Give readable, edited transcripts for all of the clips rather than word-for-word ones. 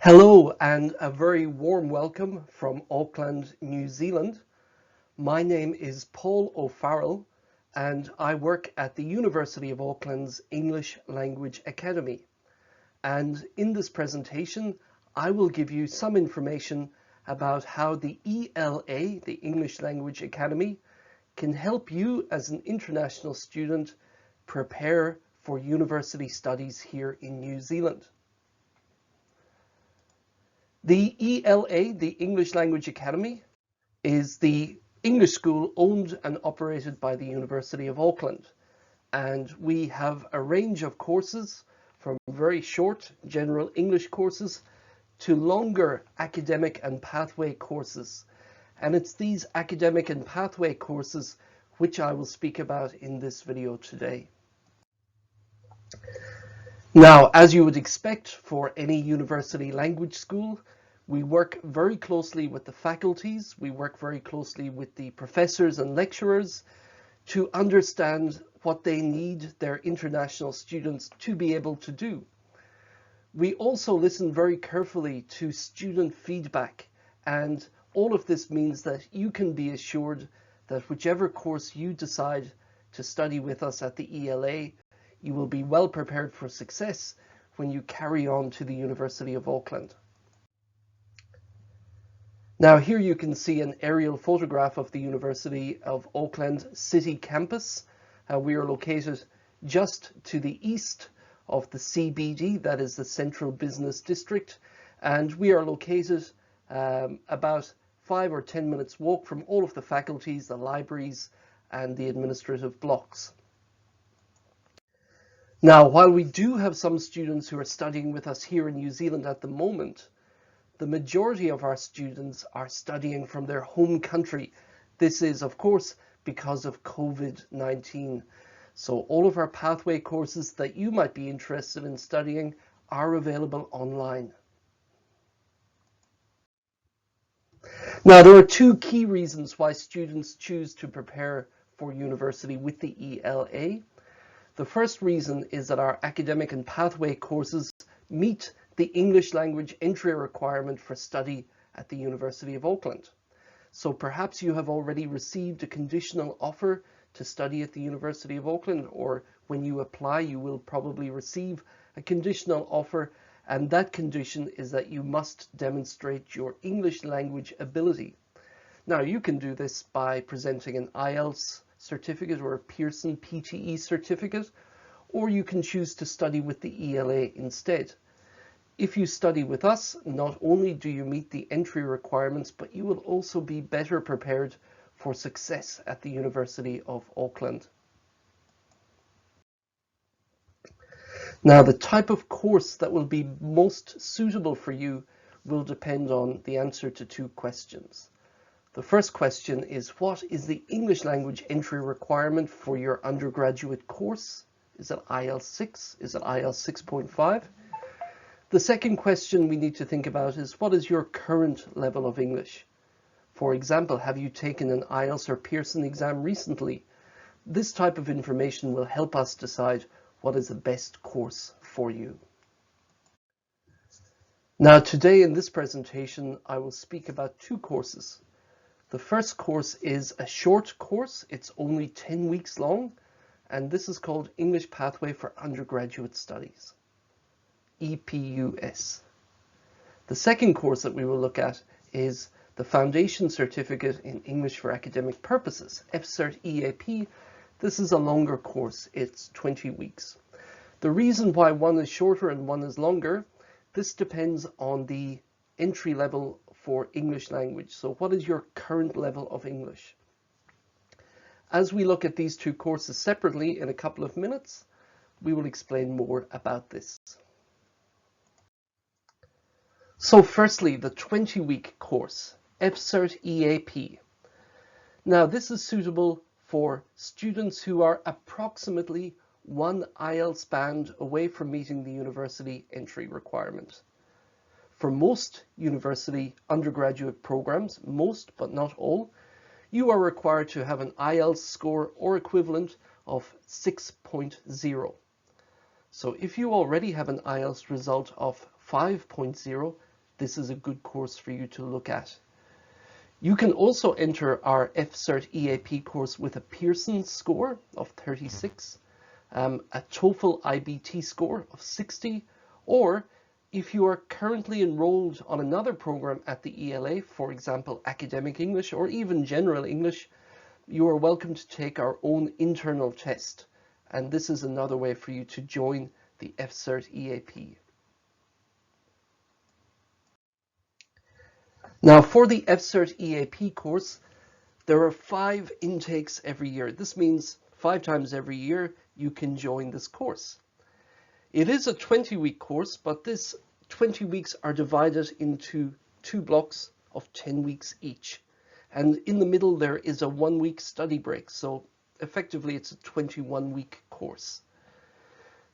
Hello and a very warm welcome from Auckland, New Zealand. My name is Paul O'Farrell and I work at the University of Auckland's English Language Academy. And in this presentation, I will give you some information about how the ELA, the English Language Academy, can help you as an international student prepare for university studies here in New Zealand. The ELA, the English Language Academy, is the English school owned and operated by the University of Auckland. And we have a range of courses from very short general English courses to longer academic and pathway courses. And it's these academic and pathway courses which I will speak about in this video today. Now, as you would expect for any university language school, we work very closely with the faculties, we work very closely with the professors and lecturers to understand what they need their international students to be able to do. We also listen very carefully to student feedback, and all of this means that you can be assured that whichever course you decide to study with us at the ELA, you will be well prepared for success when you carry on to the University of Auckland. Now here you can see an aerial photograph of the University of Auckland City campus. We are located just to the east of the CBD, that is the Central Business District, and we are located about 5 or 10 minutes walk from all of the faculties, the libraries and the administrative blocks. Now, while we do have some students who are studying with us here in New Zealand at the moment, the majority of our students are studying from their home country. This is, of course, because of COVID-19. So all of our pathway courses that you might be interested in studying are available online. Now, there are two key reasons why students choose to prepare for university with the ELA. The first reason is that our academic and pathway courses meet the English language entry requirement for study at the University of Auckland. So perhaps you have already received a conditional offer to study at the University of Auckland, or when you apply, you will probably receive a conditional offer, and that condition is that you must demonstrate your English language ability. Now, you can do this by presenting an IELTS certificate or a Pearson PTE certificate, or you can choose to study with the ELA instead. If you study with us, not only do you meet the entry requirements, but you will also be better prepared for success at the University of Auckland. Now, the type of course that will be most suitable for you will depend on the answer to two questions. The first question is, what is the English language entry requirement for your undergraduate course? Is it IELTS 6? Is it IELTS 6.5? The second question we need to think about is, what is your current level of English? For example, have you taken an IELTS or Pearson exam recently? This type of information will help us decide what is the best course for you. Now, today in this presentation, I will speak about two courses. The first course is a short course. It's only 10 weeks long, and this is called English Pathway for Undergraduate Studies, EPUS. The second course that we will look at is the Foundation Certificate in English for Academic Purposes, FCERT EAP. This is a longer course. It's 20 weeks. The reason why one is shorter and one is longer, this depends on the entry level for English language. So what is your current level of English? As we look at these two courses separately in a couple of minutes, we will explain more about this. So firstly, the 20-week course, FCERT EAP. Now, this is suitable for students who are approximately one IELTS band away from meeting the university entry requirement. For most university undergraduate programs, most but not all, you are required to have an IELTS score or equivalent of 6.0. So if you already have an IELTS result of 5.0, this is a good course for you to look at. You can also enter our FCERT EAP course with a Pearson score of 36, a TOEFL IBT score of 60, or if you are currently enrolled on another program at the ELA, for example, academic English or even general English, you are welcome to take our own internal test. And this is another way for you to join the FCERT EAP. Now, for the FCERT EAP course, there are 5 intakes every year. This means 5 times every year you can join this course. It is a 20-week course, but this 20 weeks are divided into 2 blocks of 10 weeks each. And in the middle there is a 1-week study break, so effectively it's a 21-week course.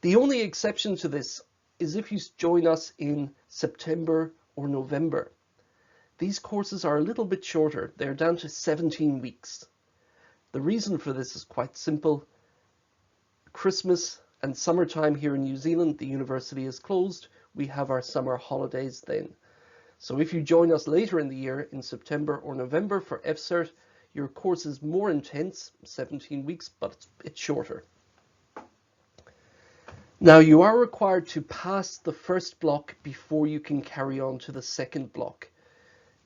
The only exception to this is if you join us in September or November. These courses are a little bit shorter. They're down to 17 weeks. The reason for this is quite simple. Christmas and summertime here in New Zealand, the university is closed. We have our summer holidays then. So if you join us later in the year, in September or November for FCERT, your course is more intense, 17 weeks, but it's shorter. Now, you are required to pass the first block before you can carry on to the second block.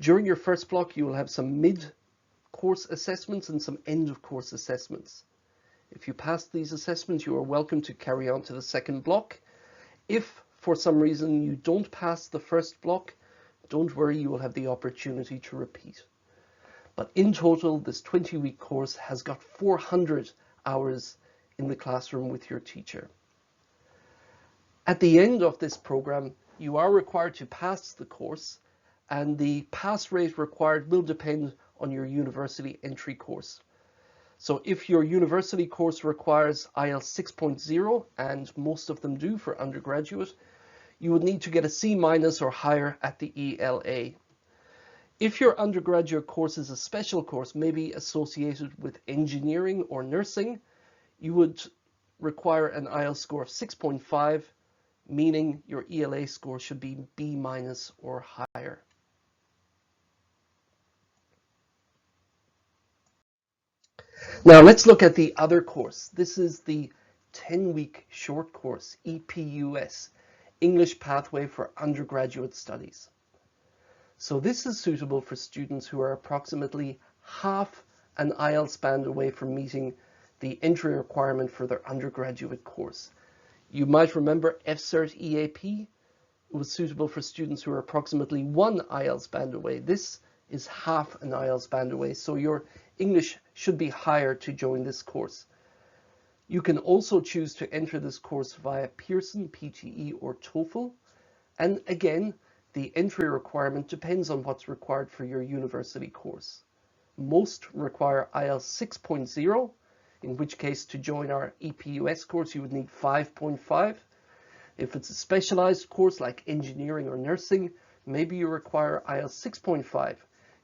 During your first block, you will have some mid-course assessments and some end-of-course assessments. If you pass these assessments, you are welcome to carry on to the second block. If, for some reason, you don't pass the first block, don't worry, you will have the opportunity to repeat. But in total, this 20-week course has got 400 hours in the classroom with your teacher. At the end of this program, you are required to pass the course, and the pass rate required will depend on your university entry course. So if your university course requires IELTS 6.0, and most of them do for undergraduate, you would need to get a C- or higher at the ELA. If your undergraduate course is a special course, maybe associated with engineering or nursing, you would require an IELTS score of 6.5, meaning your ELA score should be B- or higher. Now let's look at the other course. This is the 10-week short course, EPUS, English Pathway for Undergraduate Studies. So this is suitable for students who are approximately half an IELTS band away from meeting the entry requirement for their undergraduate course. You might remember FCERT EAP was suitable for students who are approximately 1 IELTS band away. This is half an IELTS band away, so your English should be higher to join this course. You can also choose to enter this course via Pearson, PTE, or TOEFL. And again, the entry requirement depends on what's required for your university course. Most require IELTS 6.0, in which case to join our EPUS course you would need 5.5. If it's a specialized course like engineering or nursing, maybe you require IELTS 6.5,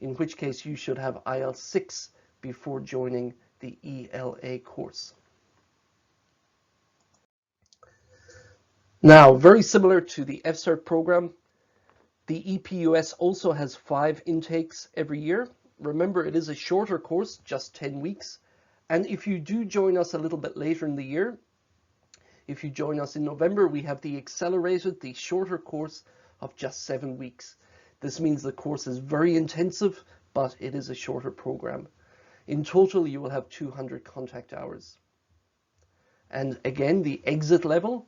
in which case you should have IELTS 6 before joining the ELA course. Now, very similar to the FCERT program, the EPUS also has 5 intakes every year. Remember, it is a shorter course, just 10 weeks. And if you do join us a little bit later in the year, if you join us in November, we have the accelerated, the shorter course of just 7 weeks. This means the course is very intensive, but it is a shorter program. In total, you will have 200 contact hours. And again, the exit level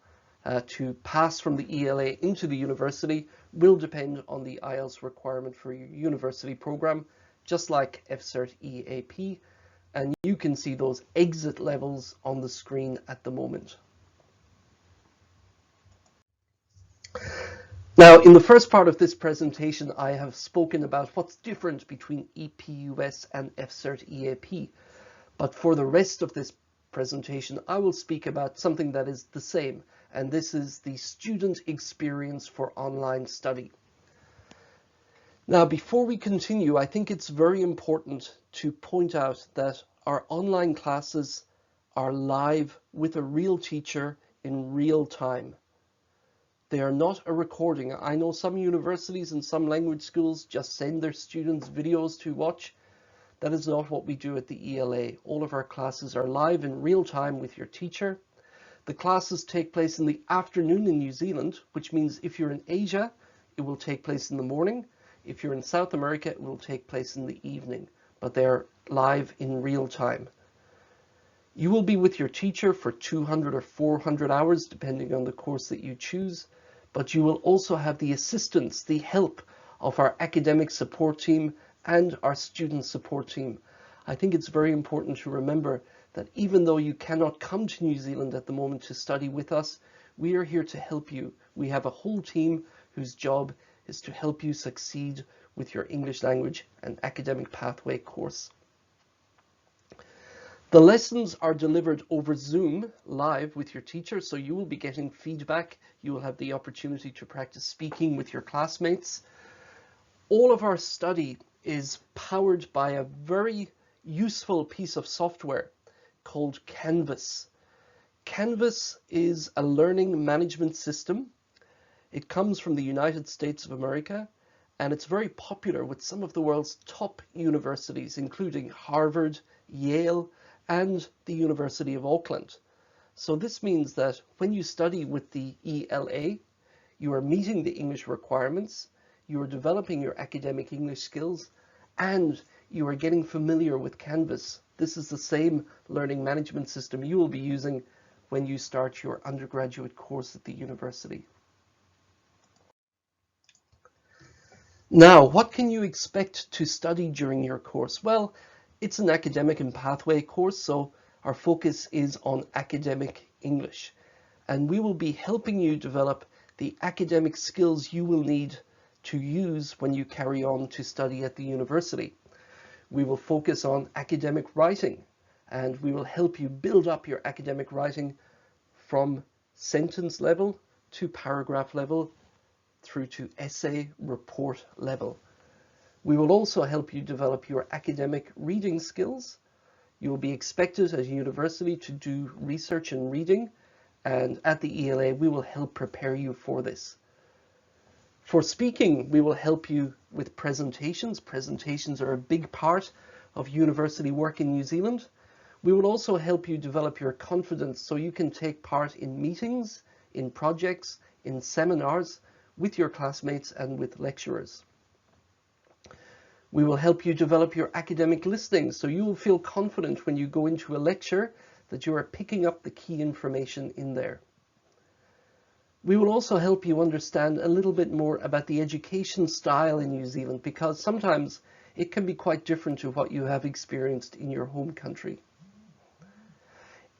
to pass from the ELA into the university will depend on the IELTS requirement for your university program, just like FCERT EAP. And you can see those exit levels on the screen at the moment. Now, in the first part of this presentation, I have spoken about what's different between EPUS and FCERT EAP. But for the rest of this presentation, I will speak about something that is the same, and this is the student experience for online study. Now, before we continue, I think it's very important to point out that our online classes are live with a real teacher in real time. They are not a recording. I know some universities and some language schools just send their students videos to watch. That is not what we do at the ELA. All of our classes are live in real time with your teacher. The classes take place in the afternoon in New Zealand, which means if you're in Asia, it will take place in the morning. If you're in South America, it will take place in the evening, but they're live in real time. You will be with your teacher for 200 or 400 hours, depending on the course that you choose, but you will also have the assistance, the help of our academic support team and our student support team. I think it's very important to remember that even though you cannot come to New Zealand at the moment to study with us, we are here to help you. We have a whole team whose job is to help you succeed with your English language and academic pathway course. The lessons are delivered over Zoom live with your teacher, so you will be getting feedback. You will have the opportunity to practice speaking with your classmates. All of our study is powered by a very useful piece of software called Canvas. Canvas is a learning management system. It comes from the United States of America, and it's very popular with some of the world's top universities, including Harvard, Yale, and the University of Auckland. So this means that when you study with the ELA, you are meeting the English requirements, you are developing your academic English skills, and you are getting familiar with Canvas. This is the same learning management system you will be using when you start your undergraduate course at the university. Now, what can you expect to study during your course? Well, it's an academic and pathway course, so our focus is on academic English. And we will be helping you develop the academic skills you will need to use when you carry on to study at the university. We will focus on academic writing, and we will help you build up your academic writing from sentence level to paragraph level through to essay report level. We will also help you develop your academic reading skills. You will be expected at a university to do research and reading, and at the ELA we will help prepare you for this. For speaking, we will help you with presentations. Presentations are a big part of university work in New Zealand. We will also help you develop your confidence so you can take part in meetings, in projects, in seminars with your classmates and with lecturers. We will help you develop your academic listening so you will feel confident when you go into a lecture that you are picking up the key information in there. We will also help you understand a little bit more about the education style in New Zealand, because sometimes it can be quite different to what you have experienced in your home country.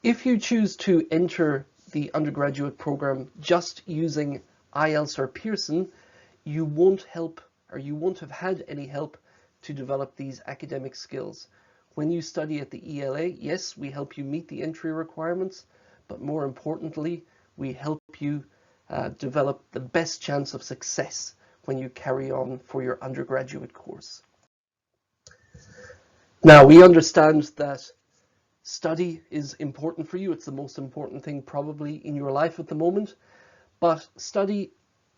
If you choose to enter the undergraduate program just using IELTS or Pearson, you won't have had any help to develop these academic skills. When you study at the ELA, yes, we help you meet the entry requirements, but more importantly, we help you develop the best chance of success when you carry on for your undergraduate course. Now, we understand that study is important for you. It's the most important thing probably in your life at the moment, but study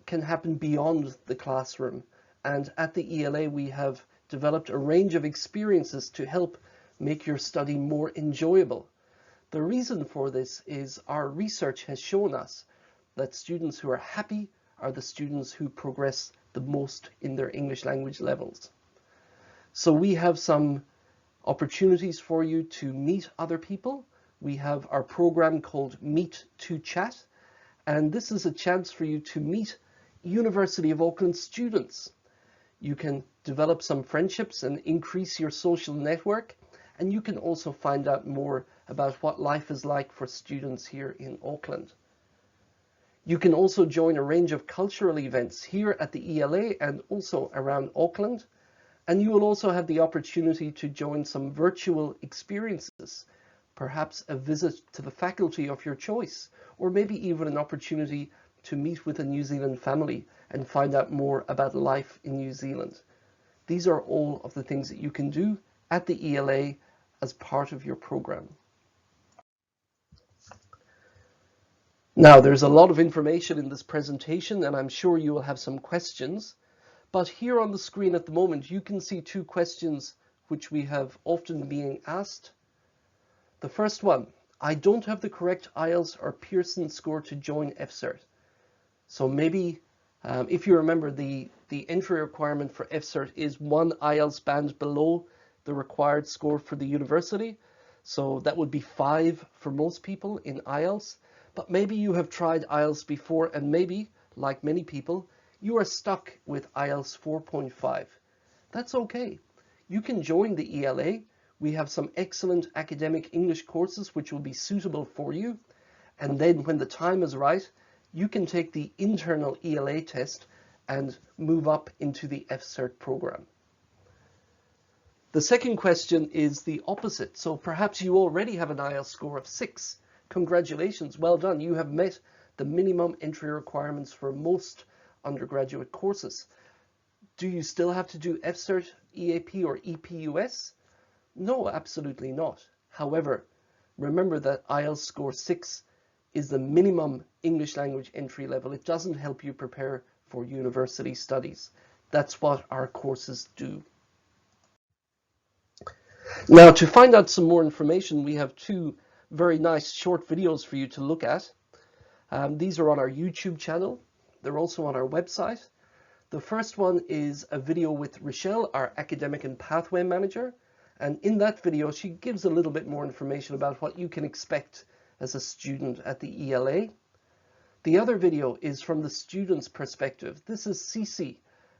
can happen beyond the classroom. And at the ELA, we have developed a range of experiences to help make your study more enjoyable. The reason for this is our research has shown us that students who are happy are the students who progress the most in their English language levels. So we have some opportunities for you to meet other people. We have our program called Meet to Chat, and this is a chance for you to meet University of Auckland students. You can develop some friendships and increase your social network, and you can also find out more about what life is like for students here in Auckland. You can also join a range of cultural events here at the ELA and also around Auckland, and you will also have the opportunity to join some virtual experiences, perhaps a visit to the faculty of your choice, or maybe even an opportunity to meet with a New Zealand family and find out more about life in New Zealand. These are all of the things that you can do at the ELA as part of your program. Now, there's a lot of information in this presentation, and I'm sure you will have some questions. But here on the screen at the moment, you can see two questions which we have often being asked. The first one, I don't have the correct IELTS or Pearson score to join FCERT. So maybe if you remember, the entry requirement for FCERT is 1 IELTS band below the required score for the university. So that would be 5 for most people in IELTS. But maybe you have tried IELTS before, and maybe, like many people, you are stuck with IELTS 4.5. That's okay. You can join the ELA. We have some excellent academic English courses which will be suitable for you. And then when the time is right, you can take the internal ELA test and move up into the FCERT program. The second question is the opposite. So perhaps you already have an IELTS score of 6. Congratulations, well done. You have met the minimum entry requirements for most undergraduate courses. Do you still have to do FCERT, EAP, or EPUS? No, absolutely not. However, remember that IELTS score 6 is the minimum English language entry level. It doesn't help you prepare for university studies. That's what our courses do. Now, to find out some more information, we have 2 very nice short videos for you to look at. These are on our YouTube channel. They're also on our website. The first one is a video with Rochelle, our academic and pathway manager. And in that video, she gives a little bit more information about what you can expect as a student at the ELA. The other video is from the student's perspective. This is Cici,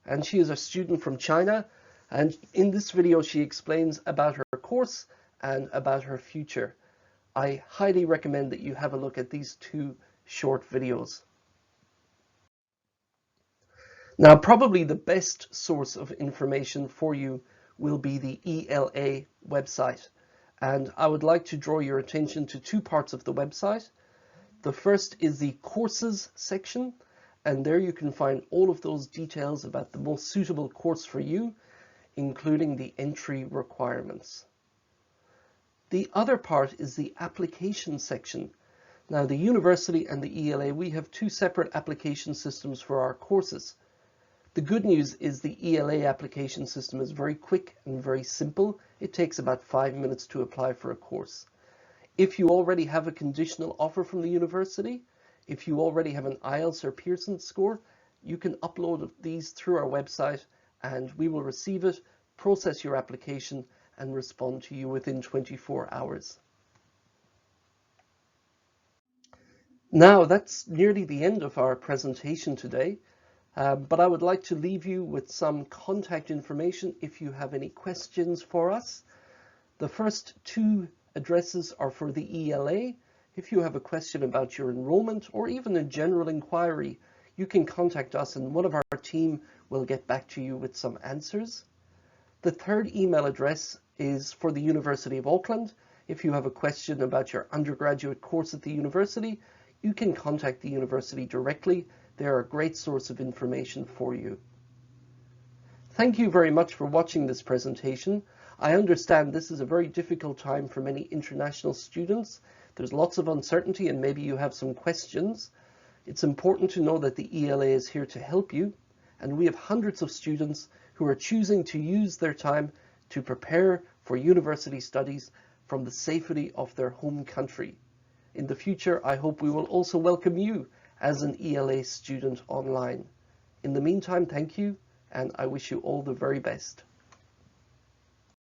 and she is a student from China. And in this video, she explains about her course and about her future. I highly recommend that you have a look at these 2 short videos. Now, probably the best source of information for you will be the ELA website. And I would like to draw your attention to 2 parts of the website. The first is the courses section, and there you can find all of those details about the most suitable course for you, including the entry requirements. The other part is the application section. Now, the university and the ELA, we have 2 separate application systems for our courses. The good news is the ELA application system is very quick and very simple. It takes about 5 minutes to apply for a course. If you already have a conditional offer from the university, if you already have an IELTS or Pearson score, you can upload these through our website and we will receive it, process your application, and respond to you within 24 hours. Now, that's nearly the end of our presentation today. But I would like to leave you with some contact information if you have any questions for us. The first 2 addresses are for the ELA. If you have a question about your enrollment or even a general inquiry, you can contact us and one of our team will get back to you with some answers. The third email address is for the University of Auckland. If you have a question about your undergraduate course at the university, you can contact the university directly. They're a great source of information for you. Thank you very much for watching this presentation. I understand this is a very difficult time for many international students. There's lots of uncertainty and maybe you have some questions. It's important to know that the ELA is here to help you, and we have hundreds of students who are choosing to use their time to prepare for university studies from the safety of their home country. In the future, I hope we will also welcome you as an ELA student online. In the meantime, thank you, and I wish you all the very best.